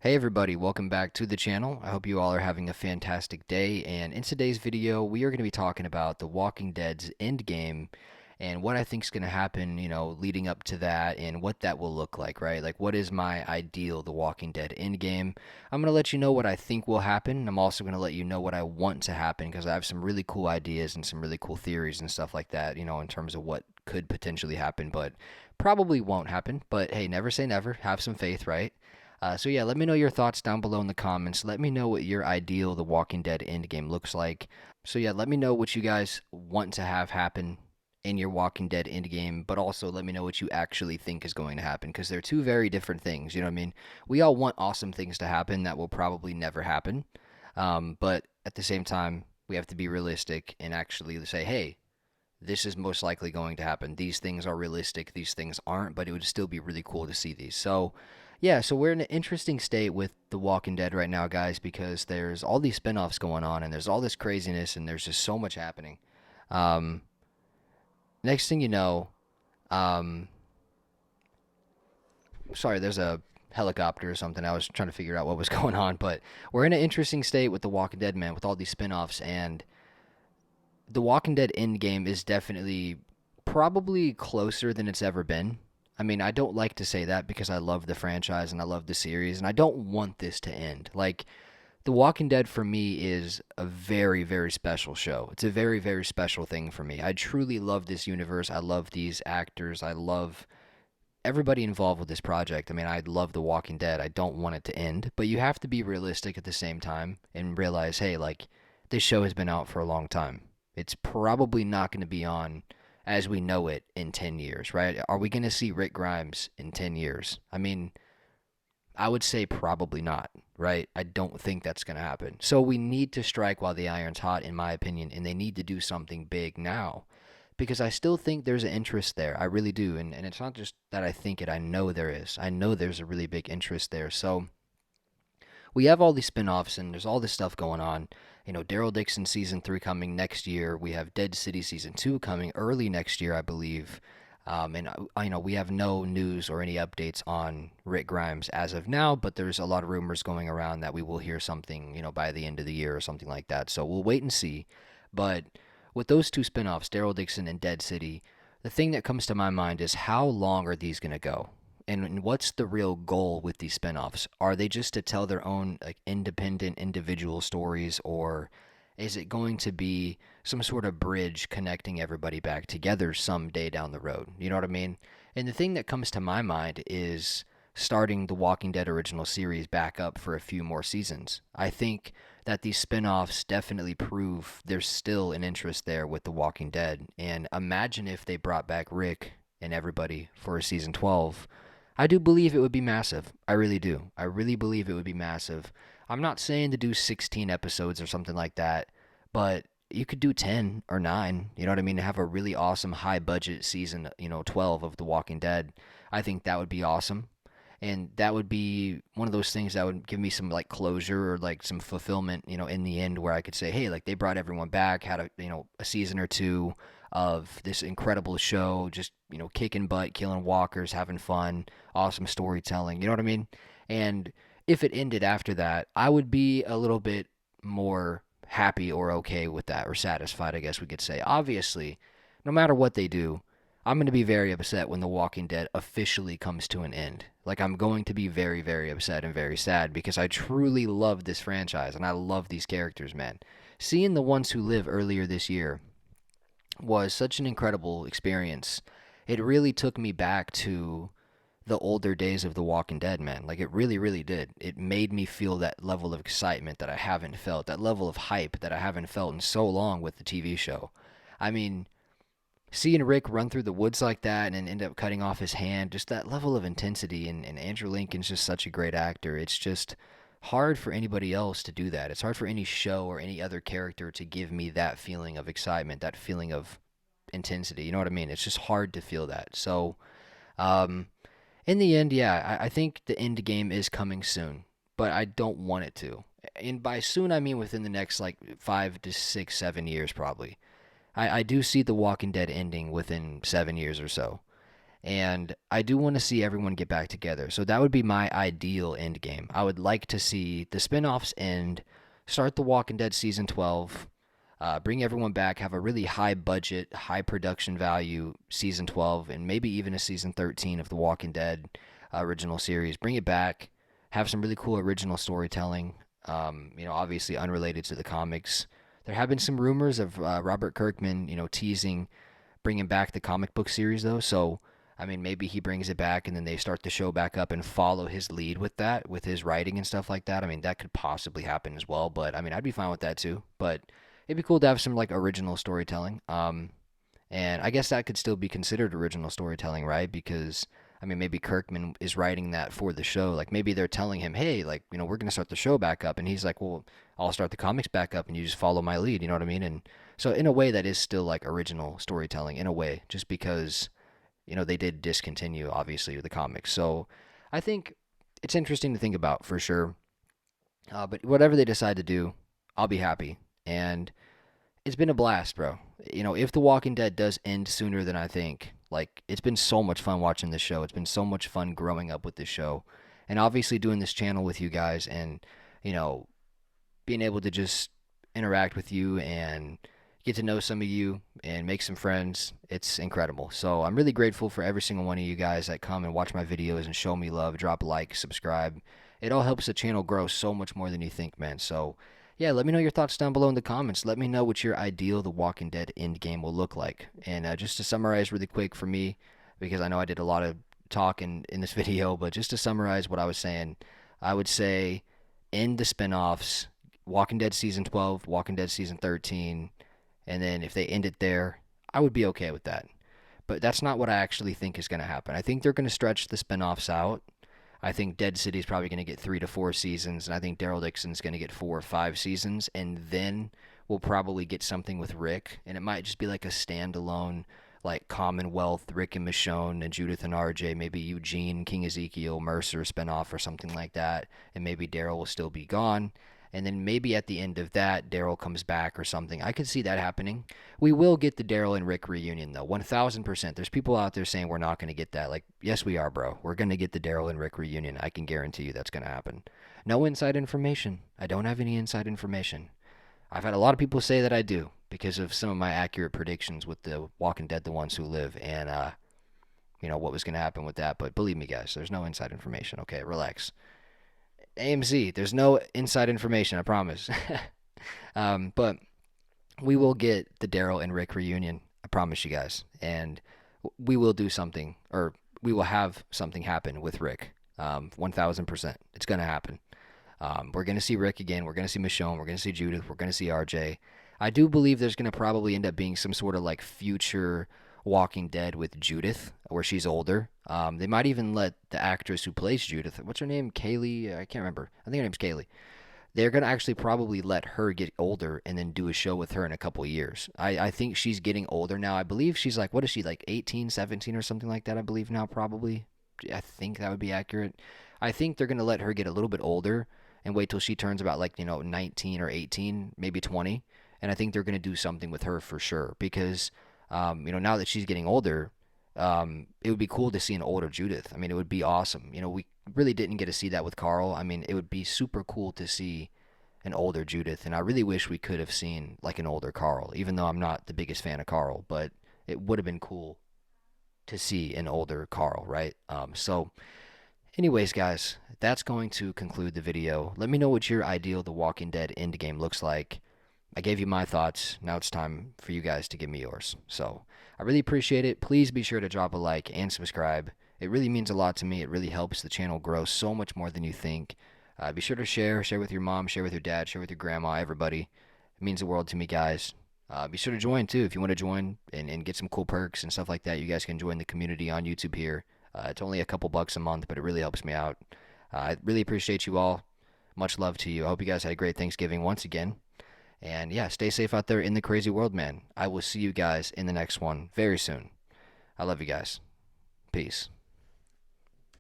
Hey everybody, welcome back to the channel. I hope you all are having a fantastic day, and in today's video we are going to be talking about The Walking Dead's endgame and what I think is going to happen, leading up to that and what that will look like, right? Like what is my ideal The Walking Dead endgame? I'm going to let you know what I think will happen. I'm also going to let you know what I want to happen because I have some really cool ideas and some really cool theories and stuff like that, in terms of what could potentially happen, but probably won't happen. But hey, never say never. Have some faith, right? So yeah, let me know your thoughts down below in the comments. Let me know what your ideal The Walking Dead endgame looks like. So yeah, let me know what you guys want to have happen in your Walking Dead endgame, but also let me know what you actually think is going to happen because they're two very different things. You know what I mean? We all want awesome things to happen that will probably never happen, but at the same time, we have to be realistic and actually say, hey, this is most likely going to happen. These things are realistic, these things aren't, but it would still be really cool to see these. So, yeah, so we're in an interesting state with The Walking Dead right now, guys, because there's all these spin-offs going on and there's all this craziness and there's just so much happening. Um, Next thing you know, um, sorry, there's a helicopter or something. I was trying to figure out what was going on, but we're in an interesting state with The Walking Dead, man, with all these spin-offs, and The Walking Dead endgame is definitely probably closer than it's ever been. I mean, I don't like to say that because I love the franchise and I love the series and I don't want this to end. Like, The Walking Dead for me is a very, very special show. It's a very, very special thing for me. I truly love this universe. I love these actors. I love everybody involved with this project. I mean, I love The Walking Dead. I don't want it to end, but you have to be realistic at the same time and realize, hey, like, this show has been out for a long time. It's probably not going to be on as we know it in 10 years, right? Are we going to see Rick Grimes in 10 years? I mean, I would say probably not, right? I don't think that's going to happen. So we need to strike while the iron's hot, in my opinion, and they need to do something big now because I still think there's an interest there. I really do. And it's not just that I think it, I know there is. I know there's a really big interest there. So we have all these spin-offs and there's all this stuff going on. Daryl Dixon season 3 coming next year. We have Dead City season 2 coming early next year, I believe. And I know we have no news or any updates on Rick Grimes as of now, but there's a lot of rumors going around that we will hear something, by the end of the year or something like that. So we'll wait and see. But with those two spin-offs, Daryl Dixon and Dead City, the thing that comes to my mind is how long are these going to go? And what's the real goal with these spinoffs? Are they just to tell their own like independent individual stories, or is it going to be some sort of bridge connecting everybody back together someday down the road? You know what I mean? And the thing that comes to my mind is starting the Walking Dead original series back up for a few more seasons. I think that these spin-offs definitely prove there's still an interest there with the Walking Dead. And imagine if they brought back Rick and everybody for a season 12. I do believe it would be massive. I really do. I really believe it would be massive. I'm not saying to do 16 episodes or something like that, but you could do 10 or 9, you know what I mean, to have a really awesome high budget season, 12 of The Walking Dead. I think that would be awesome. And that would be one of those things that would give me some like closure or like some fulfillment, in the end where I could say, hey, like they brought everyone back, had a season or two of this incredible show, just, kicking butt, killing walkers, having fun, awesome storytelling. You know what I mean? And if it ended after that, I would be a little bit more happy or okay with that or satisfied, I guess we could say. Obviously, no matter what they do, I'm going to be very upset when The Walking Dead officially comes to an end. Like, I'm going to be very, very upset and very sad because I truly love this franchise and I love these characters, man. Seeing the ones who live earlier this year was such an incredible experience. It really took me back to the older days of The Walking Dead, man. Like, it really, really did. It made me feel that level of excitement that I haven't felt, that level of hype that I haven't felt in so long with the TV show. I mean, seeing Rick run through the woods like that and end up cutting off his hand, just that level of intensity. And Andrew Lincoln's just such a great actor. It's just hard for anybody else to do that. It's hard for any show or any other character to give me that feeling of excitement, that feeling of intensity. You know what I mean? It's just hard to feel that. So, um, in the end, yeah, I think the end game is coming soon, but I don't want it to. And by soon, I mean within the next like 5 to 6, 7 years, probably. I do see The Walking Dead ending within 7 years or so. And I do want to see everyone get back together. So that would be my ideal end game. I would like to see the spin-offs end, start The Walking Dead season 12, bring everyone back, have a really high budget, high production value season 12, and maybe even a season 13 of The Walking Dead original series. Bring it back, have some really cool original storytelling. Obviously unrelated to the comics. There have been some rumors of Robert Kirkman, teasing bringing back the comic book series though. So I mean, maybe he brings it back and then they start the show back up and follow his lead with that, with his writing and stuff like that. I mean, that could possibly happen as well. But I mean, I'd be fine with that too. But it'd be cool to have some like original storytelling. And I guess that could still be considered original storytelling, right? Because I mean, maybe Kirkman is writing that for the show. Like maybe they're telling him, "Hey, like we're gonna start the show back up," and he's like, "Well, I'll start the comics back up, and you just follow my lead." You know what I mean? And so in a way, that is still like original storytelling in a way, just because they did discontinue obviously the comics. So I think it's interesting to think about for sure. But whatever they decide to do, I'll be happy. And it's been a blast, bro. If The Walking Dead does end sooner than I think, like it's been so much fun watching this show. It's been so much fun growing up with this show, and obviously doing this channel with you guys, and you know, being able to just interact with you and get to know some of you and make some friends. It's incredible. So I'm really grateful for every single one of you guys that come and watch my videos and show me love, drop a like, subscribe. It all helps the channel grow so much more than you think, man. So yeah, let me know your thoughts down below in the comments. Let me know what your ideal The Walking Dead end game will look like. And just to summarize really quick for me, because I know I did a lot of talking in this video, but just to summarize what I was saying, I would say end the spin-offs, Walking Dead season 12, Walking Dead season 13, and then if they end it there, I would be okay with that. But that's not what I actually think is going to happen. I think they're going to stretch the spin-offs out. I think Dead City is probably going to get 3 to 4 seasons, and I think Daryl Dixon's going to get 4 or 5 seasons, and then we'll probably get something with Rick, and it might just be like a standalone, like Commonwealth, Rick and Michonne, and Judith and RJ, maybe Eugene, King Ezekiel, Mercer spinoff or something like that, and maybe Daryl will still be gone. And then maybe at the end of that, Daryl comes back or something. I could see that happening. We will get the Daryl and Rick reunion, though, 1,000%. There's people out there saying we're not going to get that. Like, yes, we are, bro. We're going to get the Daryl and Rick reunion. I can guarantee you that's going to happen. No inside information. I don't have any inside information. I've had a lot of people say that I do because of some of my accurate predictions with the Walking Dead, The Ones Who Live, and, what was going to happen with that. But believe me, guys, there's no inside information. Okay, relax. AMC, there's no inside information, I promise. But we will get the Daryl and Rick reunion, I promise you guys. And we will do something, or we will have something happen with Rick. 1,000%. It's going to happen. We're going to see Rick again. We're going to see Michonne. We're going to see Judith. We're going to see RJ. I do believe there's going to probably end up being some sort of like future Walking Dead with Judith, where she's older. They might even let the actress who plays Judith, what's her name? Kaylee? I can't remember. I think her name's Kaylee. They're going to actually probably let her get older and then do a show with her in a couple of years. I think she's getting older now. I believe she's like, what is she, like 18, 17 or something like that, I believe now, probably. I think that would be accurate. I think they're going to let her get a little bit older and wait till she turns about like, 19 or 18, maybe 20. And I think they're going to do something with her for sure because, now that she's getting older, it would be cool to see an older Judith. I mean, it would be awesome. We really didn't get to see that with Carl. I mean, it would be super cool to see an older Judith, and I really wish we could have seen like an older Carl, even though I'm not the biggest fan of Carl, but it would have been cool to see an older Carl, right? So anyways, guys, that's going to conclude the video. Let me know what your ideal The Walking Dead endgame looks like. I gave you my thoughts. Now it's time for you guys to give me yours. So I really appreciate it. Please be sure to drop a like and subscribe. It really means a lot to me. It really helps the channel grow so much more than you think. Be sure to share with your mom, share with your dad, share with your grandma, everybody. It means the world to me, guys. Be sure to join too if you want to join and get some cool perks and stuff like that. You guys can join the community on YouTube here. It's only a couple bucks a month, but it really helps me out. I really appreciate you all. Much love to you. I hope you guys had a great Thanksgiving once again. And yeah, stay safe out there in the crazy world, man. I will see you guys in the next one very soon. I love you guys. Peace.